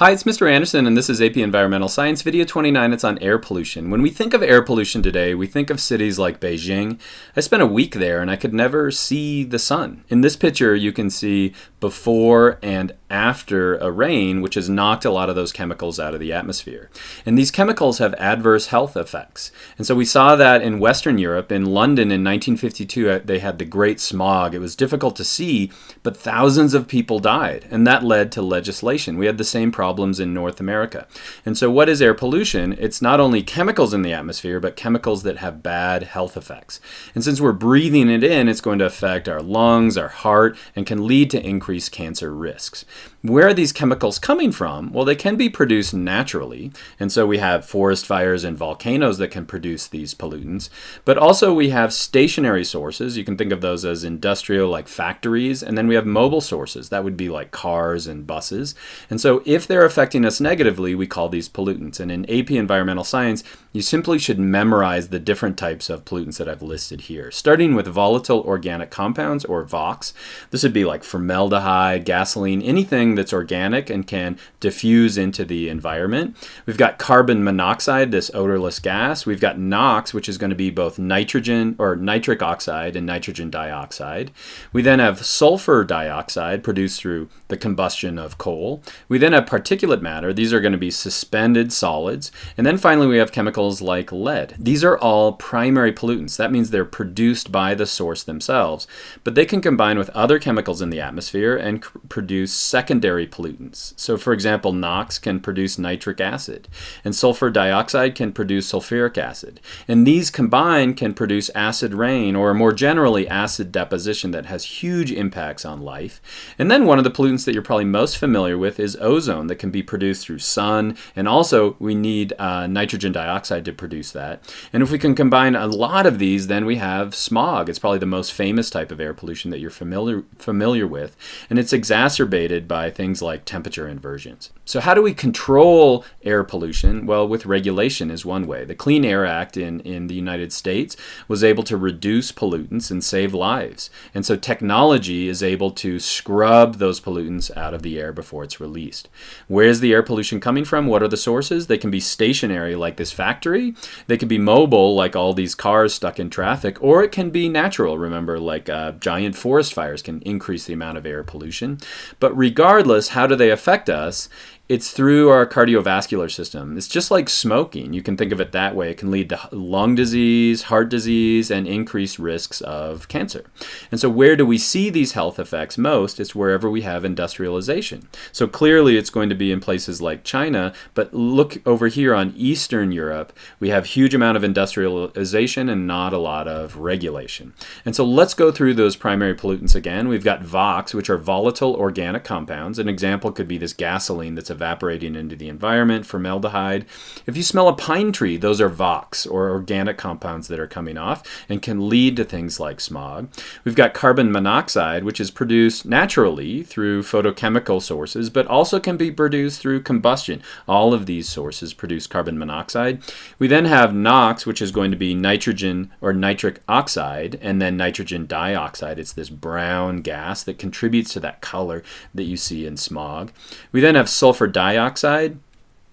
Hi, it's Mr. Anderson, and this is AP Environmental Science Video 29. It's on air pollution. When we think of air pollution today, we think of cities like Beijing. I spent a week there, and I could never see the sun. In this picture, you can see before and after a rain, which has knocked a lot of those chemicals out of the atmosphere. And these chemicals have adverse health effects. And so we saw that in Western Europe. In London in 1952, they had the Great Smog. It was difficult to see, but thousands of people died, and that led to legislation. We had the same problems in North America. And so what is air pollution? It's not only chemicals in the atmosphere, but chemicals that have bad health effects. And since we're breathing it in, it's going to affect our lungs, our heart, and can lead to increased cancer risks. Where are these chemicals coming from? Well, they can be produced naturally. And so we have forest fires and volcanoes that can produce these pollutants. But also we have stationary sources. You can think of those as industrial, like factories. And then we have mobile sources. That would be like cars and buses. And so if they're affecting us negatively, we call these pollutants. And in AP Environmental Science, you simply should memorize the different types of pollutants that I've listed here. Starting with volatile organic compounds, or VOCs. This would be like formaldehyde, gasoline, anything that's organic and can diffuse into the environment. We've got carbon monoxide, this odorless gas. We've got NOx, which is going to be both nitrogen or nitric oxide and nitrogen dioxide. We then have sulfur dioxide produced through the combustion of coal. We then have particulate matter. These are going to be suspended solids. And then finally we have chemicals like lead. These are all primary pollutants. That means they're produced by the source themselves, but they can combine with other chemicals in the atmosphere and produce secondary pollutants. So for example, NOx can produce nitric acid, and sulfur dioxide can produce sulfuric acid. And these combined can produce acid rain, or more generally acid deposition, that has huge impacts on life. And then one of the pollutants that you're probably most familiar with is ozone, that can be produced through sun, and also we need nitrogen dioxide to produce that. And if we can combine a lot of these, then we have smog. It's probably the most famous type of air pollution that you're familiar with, and it's exacerbated by things like temperature inversions. So how do we control air pollution? Well, with regulation is one way. The Clean Air Act in the United States was able to reduce pollutants and save lives. And so technology is able to scrub those pollutants out of the air before it's released. Where's the air pollution coming from? What are the sources? They can be stationary, like this factory. They can be mobile, like all these cars stuck in traffic, or it can be natural. Remember, like giant forest fires can increase the amount of air pollution. But regardless, how do they affect us? It's through our cardiovascular system. It's just like smoking. You can think of it that way. It can lead to lung disease, heart disease, and increased risks of cancer. And so where do we see these health effects most? It's wherever we have industrialization. So clearly it's going to be in places like China, but look over here on Eastern Europe. We have huge amount of industrialization and not a lot of regulation. And so let's go through those primary pollutants again. We've got VOCs, which are volatile organic compounds. An example could be this gasoline that's evaporating into the environment, formaldehyde. If you smell a pine tree, those are VOCs, or organic compounds that are coming off and can lead to things like smog. We've got carbon monoxide, which is produced naturally through photochemical sources, but also can be produced through combustion. All of these sources produce carbon monoxide. We then have NOx, which is going to be nitrogen or nitric oxide, and then nitrogen dioxide. It's this brown gas that contributes to that color that you see in smog. We then have sulfur dioxide.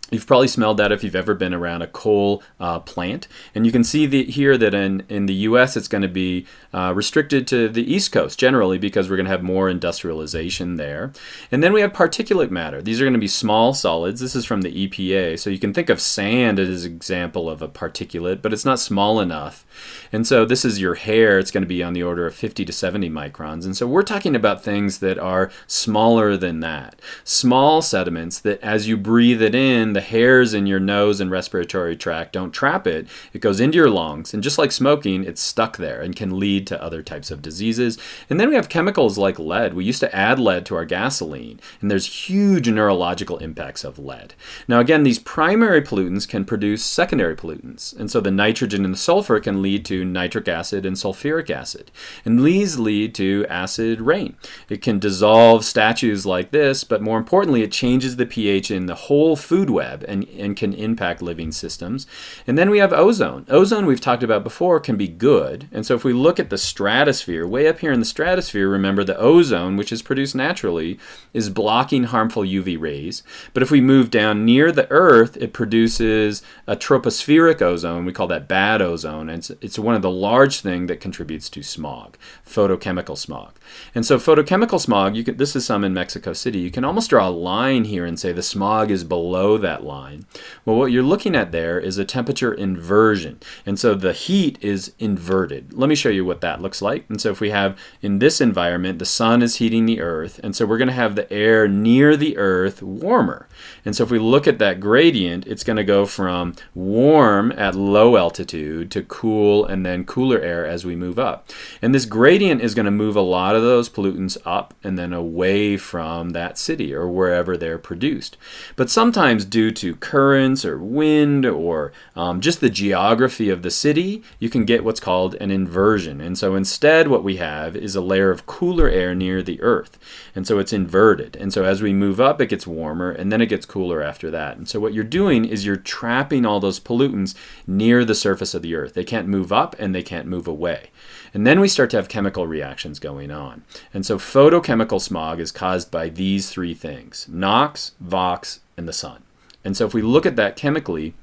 You've probably smelled that if you've ever been around a coal plant. And you can see here that in the US it's going to be restricted to the East Coast generally, because we're going to have more industrialization there. And then we have particulate matter. These are going to be small solids. This is from the EPA. So you can think of sand as an example of a particulate, but it's not small enough. And so this is your hair. It's going to be on the order of 50 to 70 microns. And so we're talking about things that are smaller than that. Small sediments that as you breathe it in, the hairs in your nose and respiratory tract don't trap it. It goes into your lungs, and just like smoking, it's stuck there and can lead to other types of diseases. And then we have chemicals like lead. We used to add lead to our gasoline, and there's huge neurological impacts of lead. Now again, these primary pollutants can produce secondary pollutants, and so the nitrogen and the sulfur can lead to nitric acid and sulfuric acid, and these lead to acid rain. It can dissolve statues like this, but more importantly, it changes the pH in the whole food web. web and can impact living systems. And then we have ozone. Ozone, we've talked about before, can be good. And so if we look at the stratosphere, way up here in the stratosphere, remember the ozone, which is produced naturally, is blocking harmful UV rays. But if we move down near the Earth, it produces a tropospheric ozone. We call that bad ozone. And it's one of the large things that contributes to smog, photochemical smog. And so photochemical smog, this is some in Mexico City, you can almost draw a line here and say the smog is below that line. Well, what you're looking at there is a temperature inversion. And so the heat is inverted. Let me show you what that looks like. And so if we have, in this environment, the sun is heating the Earth, and so we're going to have the air near the Earth warmer. And so if we look at that gradient, it's going to go from warm at low altitude to cool and then cooler air as we move up. And this gradient is going to move a lot of those pollutants up and then away from that city or wherever they're produced. But sometimes due to currents or wind or just the geography of the city, you can get what's called an inversion. And so instead what we have is a layer of cooler air near the Earth. And so it's inverted. And so as we move up, it gets warmer and then it gets cooler after that. And so what you're doing is you're trapping all those pollutants near the surface of the Earth. They can't move up and they can't move away. And then we start to have chemical reactions going on. And so photochemical smog is caused by these three things: NOx, VOx, and the sun. And so if we look at that chemically,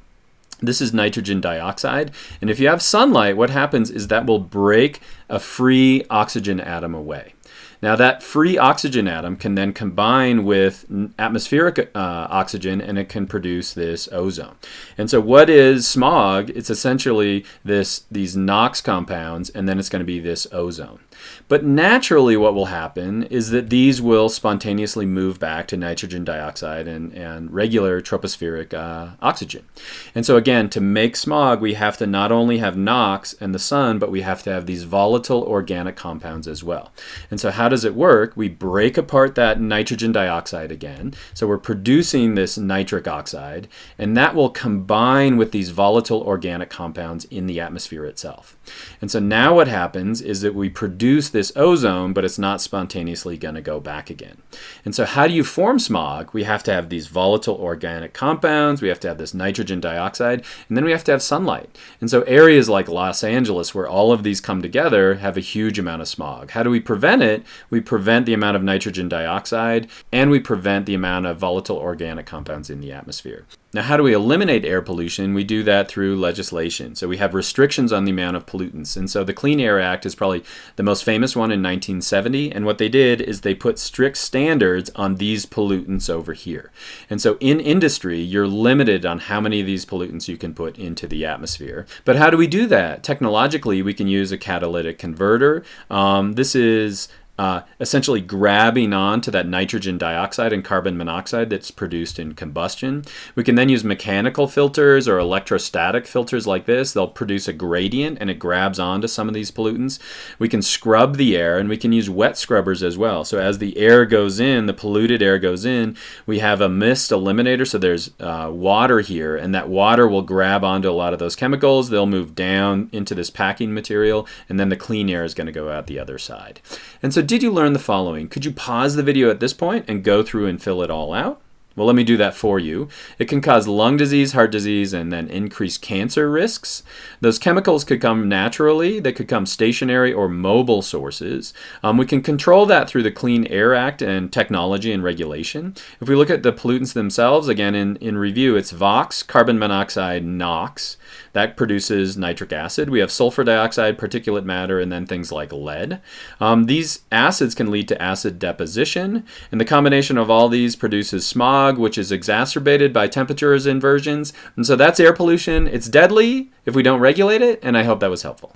this is nitrogen dioxide. And if you have sunlight, what happens is that will break a free oxygen atom away. Now that free oxygen atom can then combine with atmospheric oxygen and it can produce this ozone. And so what is smog? It's essentially these NOx compounds, and then it's going to be this ozone. But naturally what will happen is that these will spontaneously move back to nitrogen dioxide and regular tropospheric oxygen. And so again, to make smog, we have to not only have NOx and the sun, but we have to have these volatile organic compounds as well. And so how does it work? We break apart that nitrogen dioxide again. So we're producing this nitric oxide, and that will combine with these volatile organic compounds in the atmosphere itself. And so now what happens is that we produce this ozone, but it's not spontaneously going to go back again. And so how do you form smog? We have to have these volatile organic compounds, we have to have this nitrogen dioxide, and then we have to have sunlight. And so areas like Los Angeles, where all of these come together, have a huge amount of smog. How do we prevent it? We prevent the amount of nitrogen dioxide, and we prevent the amount of volatile organic compounds in the atmosphere. Now, how do we eliminate air pollution? We do that through legislation. So we have restrictions on the amount of pollutants. And so the Clean Air Act is probably the most famous one in 1970. And what they did is they put strict standards on these pollutants over here. And so in industry, you're limited on how many of these pollutants you can put into the atmosphere. But how do we do that? Technologically, we can use a catalytic converter. This is essentially grabbing on to that nitrogen dioxide and carbon monoxide that's produced in combustion. We can then use mechanical filters or electrostatic filters like this. They'll produce a gradient and it grabs onto some of these pollutants. We can scrub the air, and we can use wet scrubbers as well. So as the air goes in, the polluted air goes in, we have a mist eliminator. So there's water here, and that water will grab onto a lot of those chemicals. They'll move down into this packing material, and then the clean air is going to go out the other side. And so did you learn the following? Could you pause the video at this point and go through and fill it all out? Well, let me do that for you. It can cause lung disease, heart disease, and then increase cancer risks. Those chemicals could come naturally. They could come stationary or mobile sources. We can control that through the Clean Air Act and technology and regulation. If we look at the pollutants themselves, again, in review, it's VOx, carbon monoxide, NOx. That produces nitric acid. We have sulfur dioxide, particulate matter, and then things like lead. These acids can lead to acid deposition, and the combination of all these produces smog, which is exacerbated by temperatures inversions. And so that's air pollution. It's deadly if we don't regulate it, and I hope that was helpful.